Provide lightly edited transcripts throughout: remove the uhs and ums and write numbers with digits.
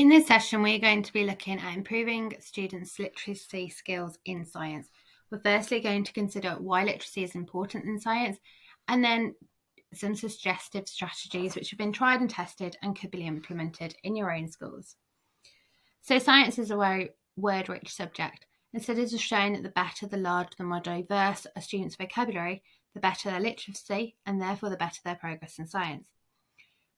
In this session, we're going to be looking at improving students' literacy skills in science. We're firstly going to consider why literacy is important in science, and then some suggestive strategies which have been tried and tested and could be implemented in your own schools. So science is a very word-rich subject, and studies have shown that the better, the larger, the more diverse a student's vocabulary, the better their literacy, and therefore the better their progress in science.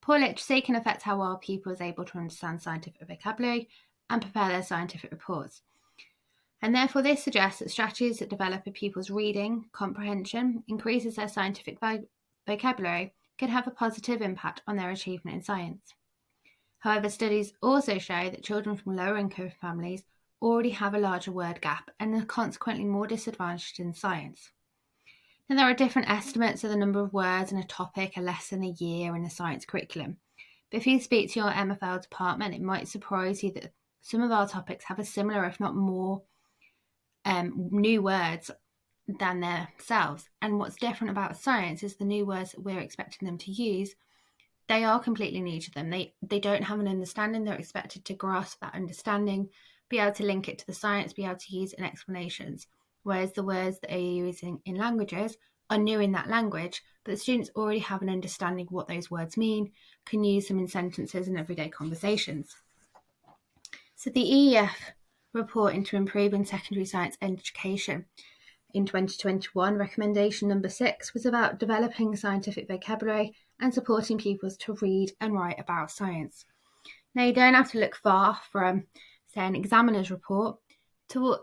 Poor literacy can affect how well people are able to understand scientific vocabulary and prepare their scientific reports. And therefore, this suggests that strategies that develop a pupil's reading comprehension, increases their scientific vocabulary, can have a positive impact on their achievement in science. However, studies also show that children from lower income families already have a larger word gap and are consequently more disadvantaged in science. Now, there are different estimates of the number of words in a topic, a lesson, a year in a science curriculum. But if you speak to your MFL department, it might surprise you that some of our topics have a similar, if not more, new words than themselves. And what's different about science is the new words that we're expecting them to use, they are completely new to them. They don't have an understanding. They're expected to grasp that understanding, be able to link it to the science, be able to use it in explanations. Whereas the words that are using in languages are new in that language, but the students already have an understanding of what those words mean, can use them in sentences and everyday conversations. So the EEF report into improving secondary science education in 2021, recommendation number 6 was about developing scientific vocabulary and supporting pupils to read and write about science. Now, you don't have to look far from, say, an examiner's report to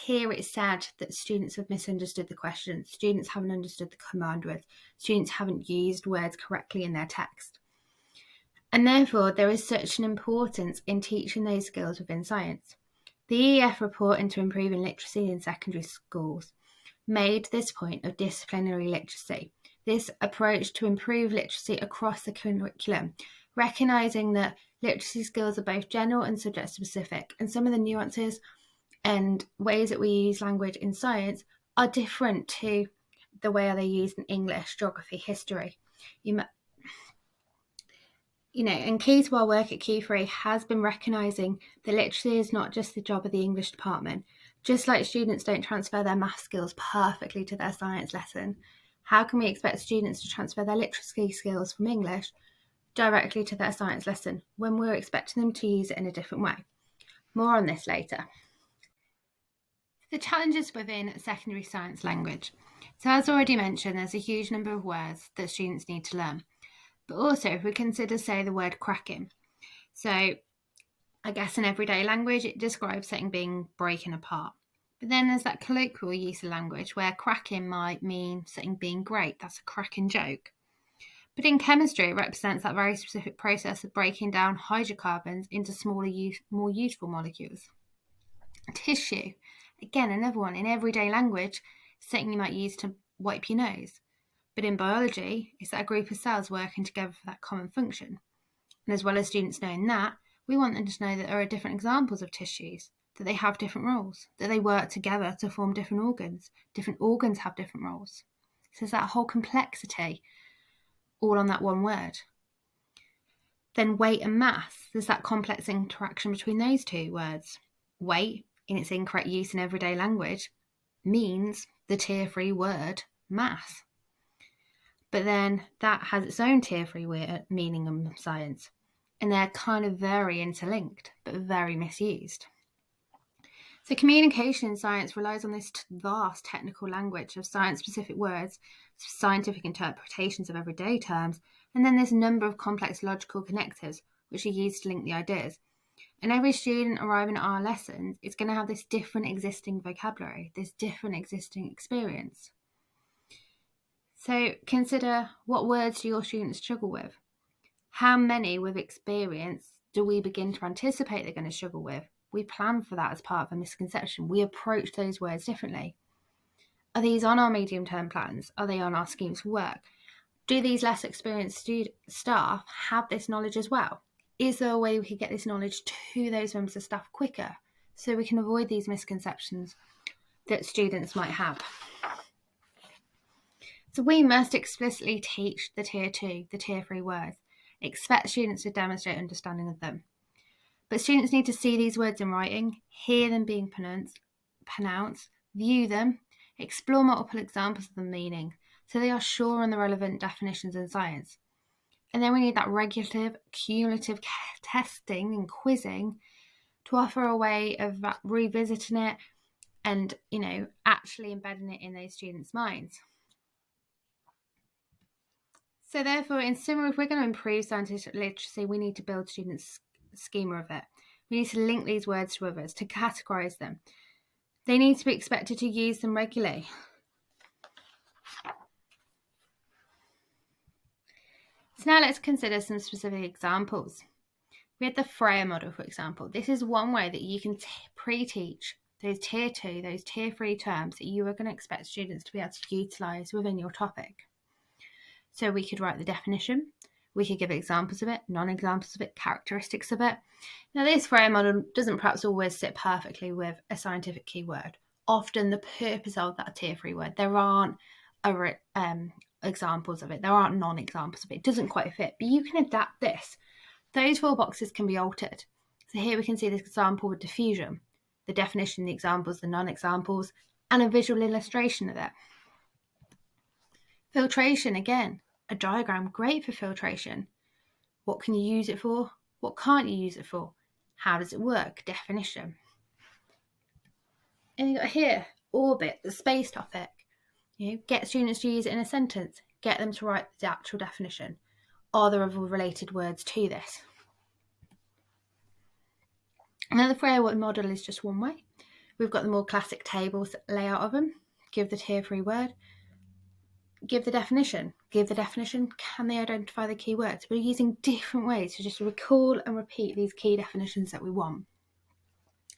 hear it said that students have misunderstood the question, students haven't understood the command words, students haven't used words correctly in their text. And therefore, there is such an importance in teaching those skills within science. The EEF report into improving literacy in secondary schools made this point of disciplinary literacy, this approach to improve literacy across the curriculum, recognising that literacy skills are both general and subject specific, and some of the nuances and ways that we use language in science are different to the way they're used in English, geography, history. And key to our work at Q3 has been recognising that literacy is not just the job of the English department. Just like students don't transfer their math skills perfectly to their science lesson, how can we expect students to transfer their literacy skills from English directly to their science lesson when we're expecting them to use it in a different way? More on this later. The challenges within secondary science language. So as already mentioned, there's a huge number of words that students need to learn. But also, if we consider, say, the word cracking. So I guess in everyday language, it describes something being broken apart. But then there's that colloquial use of language where cracking might mean something being great. That's a cracking joke. But in chemistry, it represents that very specific process of breaking down hydrocarbons into smaller, more useful molecules. Tissue, again, another one. In everyday language, something you might use to wipe your nose. But in biology, it's that a group of cells working together for that common function. And as well as students knowing that, we want them to know that there are different examples of tissues, that they have different roles, that they work together to form different organs. Different organs have different roles. So there's that whole complexity all on that one word. Then weight and mass, there's that complex interaction between those two words. Weight, in its incorrect use in everyday language, means the tier 3 word mass. But then that has its own tier 3 meaning in science. And they're kind of very interlinked, but very misused. So communication in science relies on this vast technical language of science-specific words, scientific interpretations of everyday terms, and then this number of complex logical connectors which are used to link the ideas. And every student arriving at our lessons is going to have this different existing vocabulary, this different existing experience. So consider, what words do your students struggle with? How many with experience do we begin to anticipate they're going to struggle with? We plan for that as part of a misconception. We approach those words differently. Are these on our medium-term plans? Are they on our schemes for work? Do these less experienced staff have this knowledge as well? Is there a way we could get this knowledge to those members of staff quicker so we can avoid these misconceptions that students might have? So we must explicitly teach the tier 2, the tier 3 words, expect students to demonstrate understanding of them. But students need to see these words in writing, hear them being pronounced, view them, explore multiple examples of the meaning, so they are sure on the relevant definitions in science. And then we need that regulative, cumulative testing and quizzing to offer a way of revisiting it and, actually embedding it in those students' minds. So therefore, in summary, if we're going to improve scientific literacy, we need to build students' schema of it. We need to link these words to others, to categorise them. They need to be expected to use them regularly. So now let's consider some specific examples. We had the Freya model, for example. This is one way that you can pre-teach those tier 2, those tier 3 terms that you are going to expect students to be able to utilise within your topic. So we could write the definition, we could give examples of it, non-examples of it, characteristics of it. Now this Freya model doesn't perhaps always sit perfectly with a scientific keyword. Often the purpose of that tier 3 word, there aren't examples of it, there aren't non-examples of it, it doesn't quite fit, but you can adapt this. Those 4 boxes can be altered. So here we can see this example with diffusion, the definition, the examples, the non-examples, and a visual illustration of it. Filtration, again, a diagram, great for filtration. What can you use it for? What can't you use it for? How does it work? Definition. And you got here, orbit, the space topic. Get students to use it in a sentence. Get them to write the actual definition. Are there other related words to this? Now the Freya model is just one way. We've got the more classic tables layout of them. Give the tier 3 word. Give the definition. Give the definition. Can they identify the key words? We're using different ways to just recall and repeat these key definitions that we want.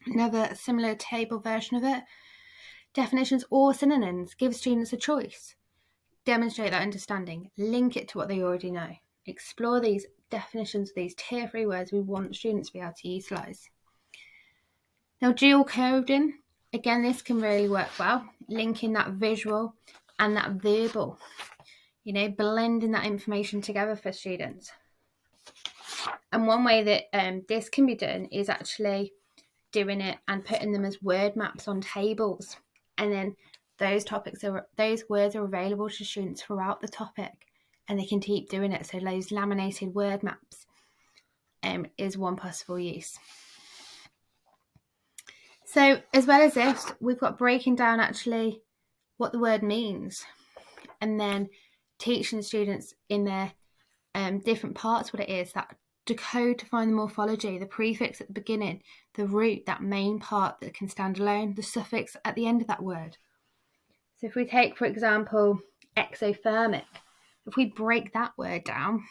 Another similar table version of it. Definitions or synonyms. Give students a choice. Demonstrate that understanding. Link it to what they already know. Explore these definitions of these tier 3 words we want students to be able to utilise. Now dual coding. Again, this can really work well. Linking that visual and that verbal, blending that information together for students. And one way that this can be done is actually doing it and putting them as word maps on tables. And then those words are available to students throughout the topic and they can keep doing it. So those laminated word maps is one possible use. So as well as this, we've got breaking down actually what the word means and then teaching students in their different parts what it is, that decode to find the morphology, the prefix at the beginning, the root, that main part that can stand alone, the suffix at the end of that word. So if we take, for example, exothermic, if we break that word down,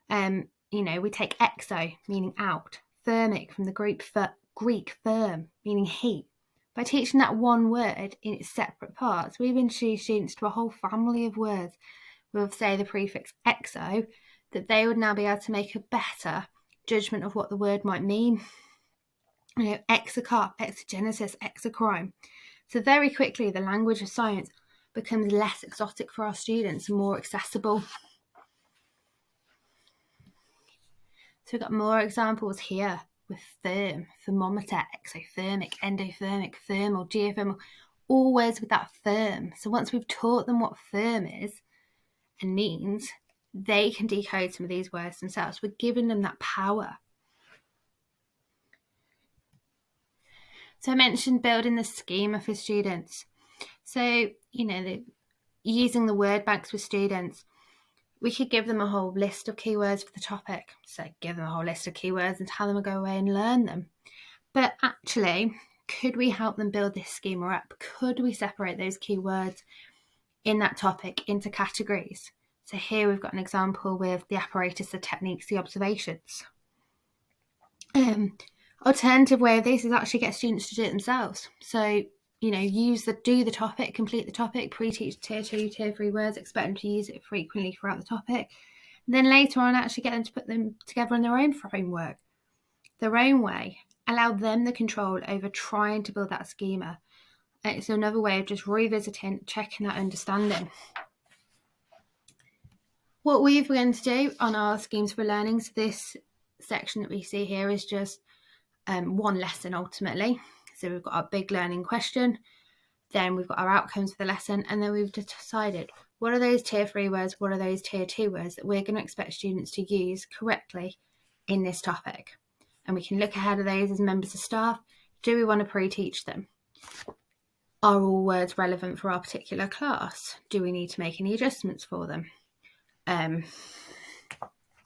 we take exo, meaning out, thermic from the Greek therm, meaning heat. By teaching that one word in its separate parts, we've introduced students to a whole family of words with, say, the prefix exo, that they would now be able to make a better judgment of what the word might mean. Exocarp, exogenesis, exocrime. So very quickly, the language of science becomes less exotic for our students and more accessible. So we've got more examples here with therm, thermometer, exothermic, endothermic, thermal, geothermal, always with that therm. So once we've taught them what therm is and means, they can decode some of these words themselves. We're giving them that power. So I mentioned building the schema for students. So, using the word banks with students, we could give them a whole list of keywords for the topic. So give them a whole list of keywords and tell them to go away and learn them. But actually, could we help them build this schema up? Could we separate those keywords in that topic into categories? So here we've got an example with the apparatus, the techniques, the observations. Alternative way of this is actually get students to do it themselves. So, do the topic, complete the topic, pre-teach tier 2, tier 3 words, expect them to use it frequently throughout the topic. And then later on, actually get them to put them together in their own framework, their own way. Allow them the control over trying to build that schema. It's another way of just revisiting, checking that understanding. What we've begun to do on our schemes for learning, so this section that we see here is just one lesson ultimately. So we've got our big learning question, then we've got our outcomes for the lesson, and then we've decided what are those tier 3 words, what are those tier 2 words that we're going to expect students to use correctly in this topic. And we can look ahead of those as members of staff. Do we want to pre-teach them? Are all words relevant for our particular class? Do we need to make any adjustments for them?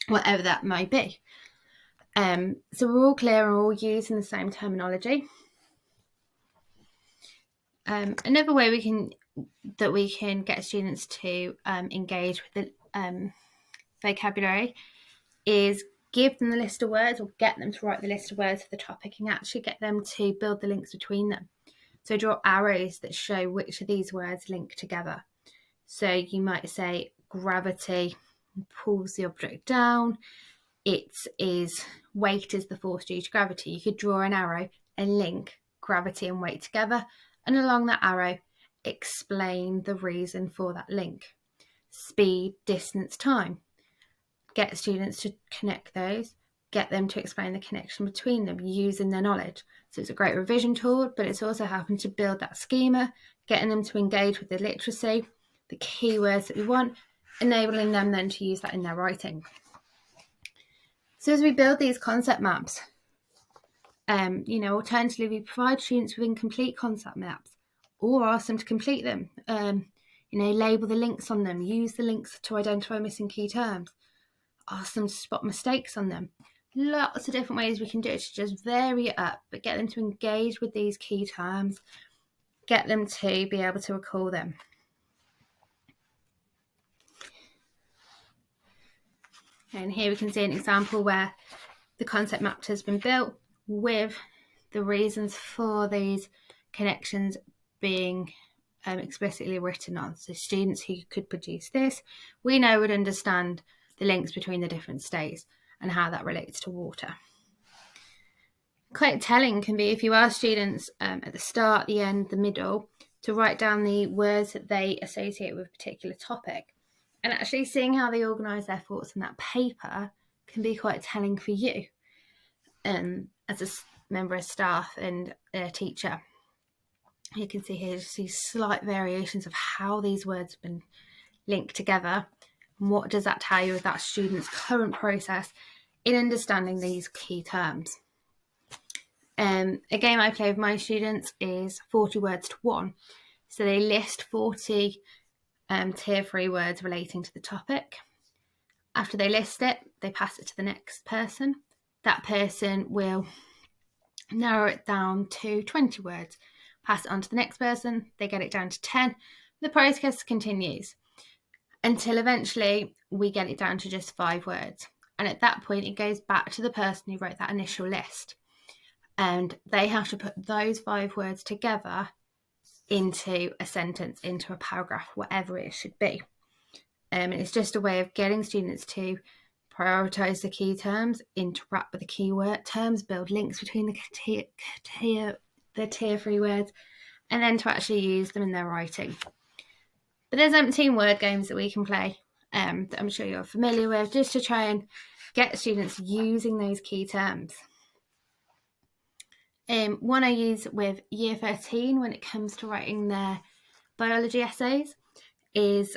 Whatever that may be. So we're all clear and we're all using the same terminology. Another way we can get students to engage with the vocabulary is give them the list of words, or get them to write the list of words for the topic, and actually get them to build the links between them. So draw arrows that show which of these words link together. So you might say gravity pulls the object down. It is weight is the force due to gravity. You could draw an arrow and link gravity and weight together, and along that arrow explain the reason for that link. Speed, distance, time. Get students to connect those, get them to explain the connection between them using their knowledge. So it's a great revision tool, but it's also helping to build that schema, getting them to engage with the literacy, the keywords that we want, enabling them then to use that in their writing. So as we build these concept maps, alternatively, we provide students with incomplete concept maps or ask them to complete them. Label the links on them, use the links to identify missing key terms, ask them to spot mistakes on them. Lots of different ways we can do it to just vary it up, but get them to engage with these key terms, get them to be able to recall them. And here we can see an example where the concept map has been built with the reasons for these connections being explicitly written on. So students who could produce this, we know would understand the links between the different states and how that relates to water. Quite telling can be if you ask students at the start, the end, the middle, to write down the words that they associate with a particular topic. And actually seeing how they organise their thoughts in that paper can be quite telling for you as a member of staff and a teacher. You can see here just these slight variations of how these words have been linked together. And what does that tell you of that student's current process in understanding these key terms? A game I play with my students is 40 words to 1. So they list 40 tier 3 words relating to the topic. After they list it, they pass it to the next person. That person will narrow it down to 20 words, pass it on to the next person, they get it down to 10. The process continues until eventually we get it down to just 5 words. And at that point, it goes back to the person who wrote that initial list. And they have to put those 5 words together into a sentence, into a paragraph, whatever it should be. And it's just a way of getting students to prioritise the key terms, interact with the keyword terms, build links between the tier 3 words, and then to actually use them in their writing. But there's umpteen word games that we can play that I'm sure you're familiar with, just to try and get students using those key terms. One I use with year 13 when it comes to writing their biology essays is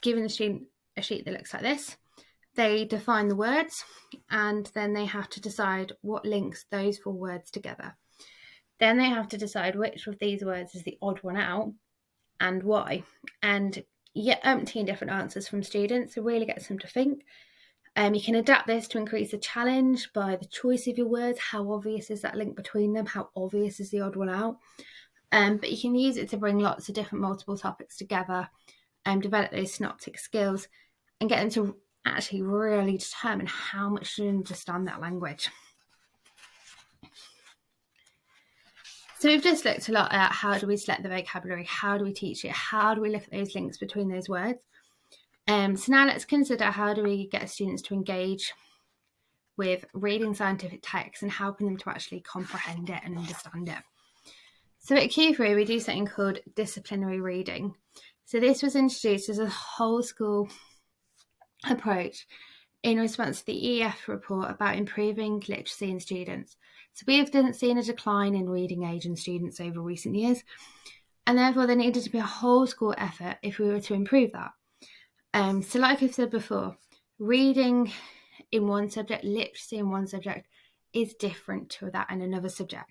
giving the student a sheet that looks like this. They define the words and then they have to decide what links those 4 words together. Then they have to decide which of these words is the odd one out and why. And you get umpteen different answers from students. It really gets them to think. You can adapt this to increase the challenge by the choice of your words. How obvious is that link between them? How obvious is the odd one out? But you can use it to bring lots of different multiple topics together and develop those synoptic skills and get them to actually really determine how much to understand that language. So we've just looked a lot at how do we select the vocabulary, how do we teach it, how do we look at those links between those words. So now let's consider how do we get students to engage with reading scientific texts and helping them to actually comprehend it and understand it. So at Q3 we do something called disciplinary reading. So this was introduced as a whole school approach in response to the EF report about improving literacy in students. So we have seen a decline in reading age in students over recent years, and therefore there needed to be a whole school effort if we were to improve that. So like I've said before, reading in one subject, literacy in one subject is different to that in another subject.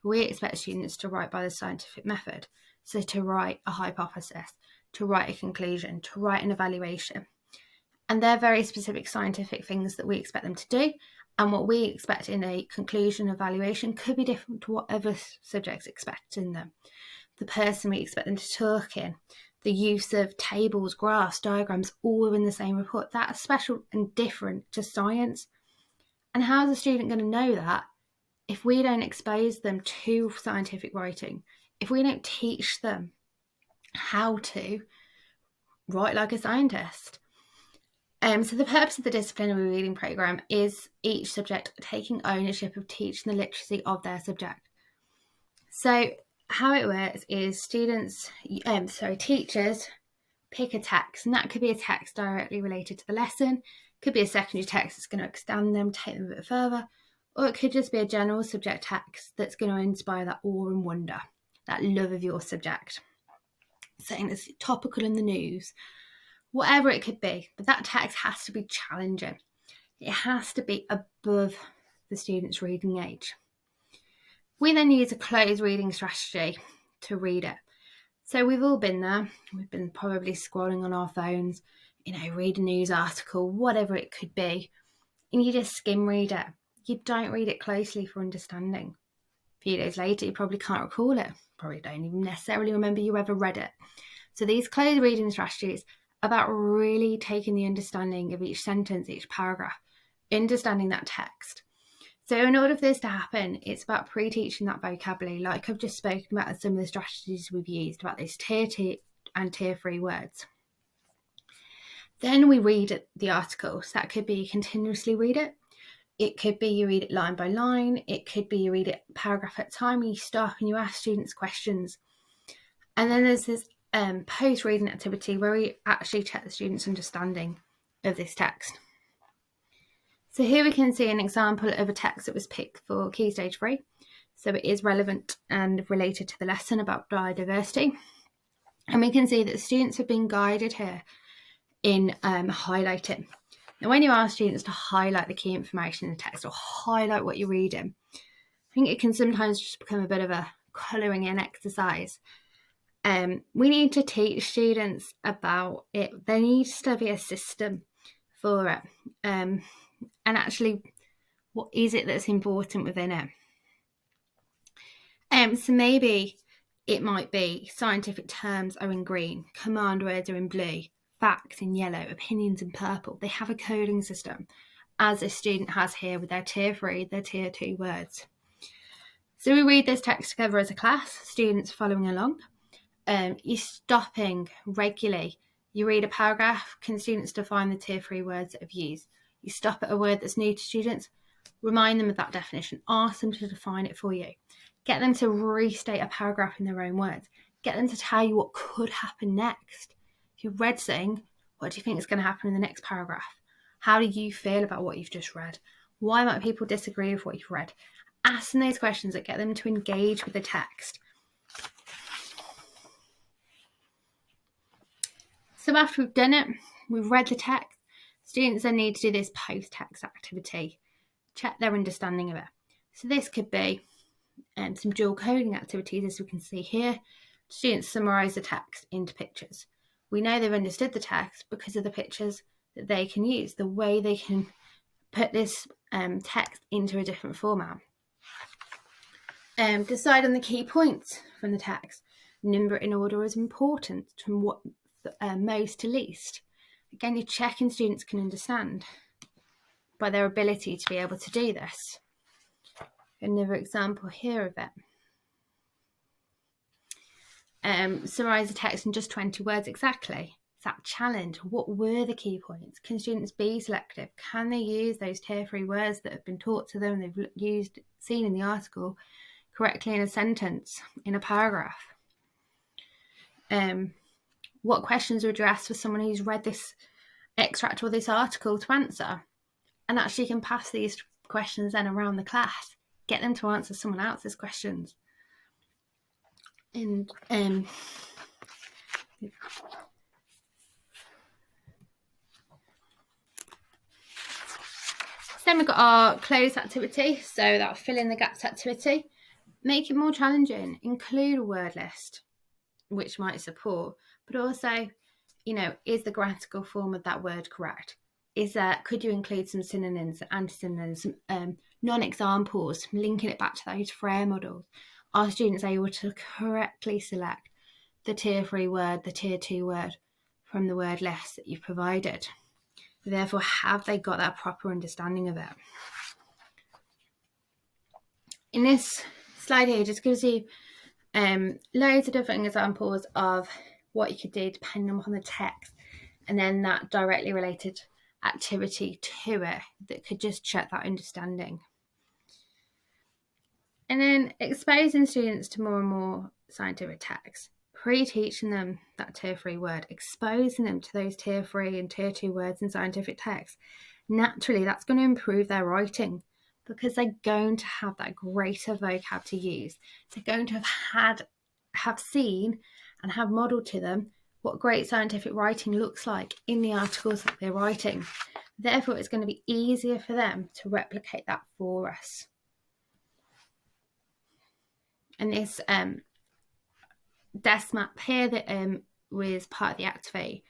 We expect students to write by the scientific method, so to write a hypothesis, to write a conclusion, to write an evaluation. And they're very specific scientific things that we expect them to do. And what we expect in a conclusion evaluation could be different to what other subjects expect in them. The person we expect them to talk in, the use of tables, graphs, diagrams, all in the same report, that's special and different to science. And how is a student going to know that if we don't expose them to scientific writing, if we don't teach them how to write like a scientist? So the purpose of the disciplinary reading programme is each subject taking ownership of teaching the literacy of their subject. So how it works is teachers pick a text, and that could be a text directly related to the lesson, could be a secondary text that's going to extend them, take them a bit further, or it could just be a general subject text that's going to inspire that awe and wonder, that love of your subject, something that's topical in the news, whatever it could be. But that text has to be challenging. It has to be above the student's reading age. We then use a closed reading strategy to read it. So we've all been there. We've been probably scrolling on our phones, read a news article, whatever it could be, and you just skim read it. You don't read it closely for understanding. A few days later, you probably can't recall it. Probably don't even necessarily remember you ever read it. So these closed reading strategies are about really taking the understanding of each sentence, each paragraph, understanding that text. So in order for this to happen, it's about pre-teaching that vocabulary, like I've just spoken about some of the strategies we've used, about those tier 2 and tier 3 words. Then we read the article. So that could be you continuously read it. It could be you read it line by line. It could be you read it paragraph at a time and you stop and you ask students questions. And then there's this post-reading activity where we actually check the students' understanding of this text. So here we can see an example of a text that was picked for Key Stage 3. So it is relevant and related to the lesson about biodiversity. And we can see that the students have been guided here in highlighting. Now, when you ask students to highlight the key information in the text or highlight what you're reading, I think it can sometimes just become a bit of a colouring in exercise. We need to teach students about it. There needs to be a system for it. And actually, what is it that's important within it? So maybe it might be scientific terms are in green, command words are in blue, facts in yellow, opinions in purple. They have a coding system, as a student has here with their tier 3, their tier 2 words. So we read this text together as a class, students following along. You're stopping regularly. You read a paragraph, can students define the tier 3 words that have used? You stop at a word that's new to students, remind them of that definition, ask them to define it for you. Get them to restate a paragraph in their own words. Get them to tell you what could happen next. If you've read something, what do you think is going to happen in the next paragraph? How do you feel about what you've just read? Why might people disagree with what you've read? Ask them those questions that get them to engage with the text. So after we've done it, we've read the text, students then need to do this post-text activity, check their understanding of it. So this could be some dual coding activities, as we can see here. Students summarise the text into pictures. We know they've understood the text because of the pictures that they can use, the way they can put this text into a different format. Decide on the key points from the text. Number it in order is important, from what most to least. Again, you're checking students can understand by their ability to be able to do this. Another example here of it. Summarise the text in just 20 words exactly. It's that challenge. What were the key points? Can students be selective? Can they use those tier 3 words that have been taught to them, they've seen in the article, correctly in a sentence, in a paragraph? What questions would you ask for someone who's read this extract or this article to answer? and actually can pass these questions then around the class, get them to answer someone else's questions. And then we've got our closed activity, so that fill in the gaps activity. Make it more challenging, include a word list, which might support, but also, is the grammatical form of that word correct? Could you include some synonyms, antsynonyms, some non-examples, linking it back to those FRAIR models? Are students able to correctly select the tier 3 word, the tier 2 word from the word list that you've provided? Therefore, have they got that proper understanding of it? In this slide here, just gives you loads of different examples of what you could do depending on the text, and then that directly related activity to it that could just check that understanding. And then exposing students to more and more scientific texts, pre-teaching them that tier 3 word, exposing them to those tier 3 and tier 2 words in scientific texts. Naturally, that's going to improve their writing because they're going to have that greater vocab to use. They're going to have seen and have modelled to them what great scientific writing looks like in the articles that they're writing. Therefore, it's going to be easier for them to replicate that for us. And this desk map here that was part of the Activate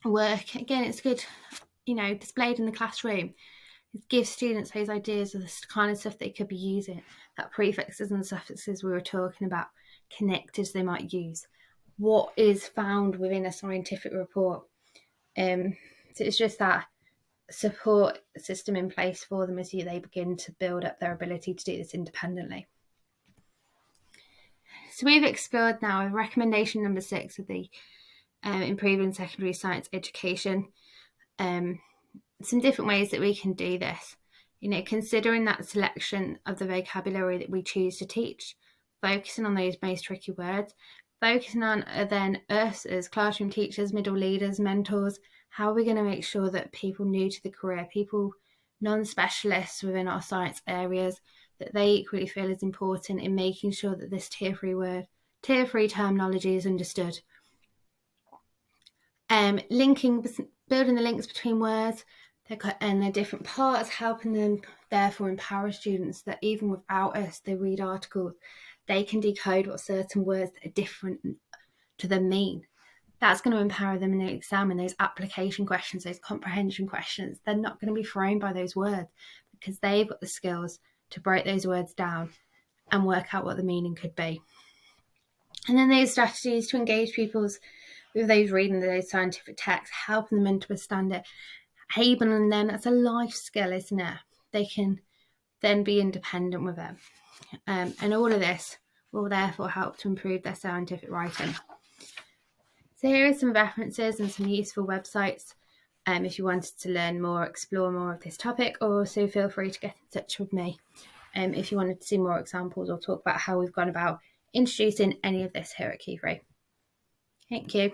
work, again, it's good, displayed in the classroom. It gives students those ideas of the kind of stuff they could be using, that prefixes and suffixes we were talking about, connectors they might use, what is found within a scientific report. So it's just that support system in place for them as they begin to build up their ability to do this independently. So we've explored now recommendation number 6 of the improving secondary science education. Some different ways that we can do this. Considering that selection of the vocabulary that we choose to teach, focusing on those most tricky words, focusing on then us as classroom teachers, middle leaders, mentors. How are we going to make sure that people new to the career, people non-specialists within our science areas, that they equally feel is important in making sure that this tier 3 terminology is understood. Building the links between words and their different parts, helping them therefore empower students that even without us, they read articles, they can decode what certain words that are different to them mean. That's going to empower them in the exam and those application questions, those comprehension questions. They're not going to be thrown by those words because they've got the skills to break those words down and work out what the meaning could be. And then those strategies to engage pupils with those reading those scientific texts, helping them understand it, enabling them. That's a life skill, isn't it? They can then be independent with it. And all of this will therefore help to improve their scientific writing. So here are some references and some useful websites if you wanted to learn more, explore more of this topic, or also feel free to get in touch with me if you wanted to see more examples or talk about how we've gone about introducing any of this here at Key3. Thank you.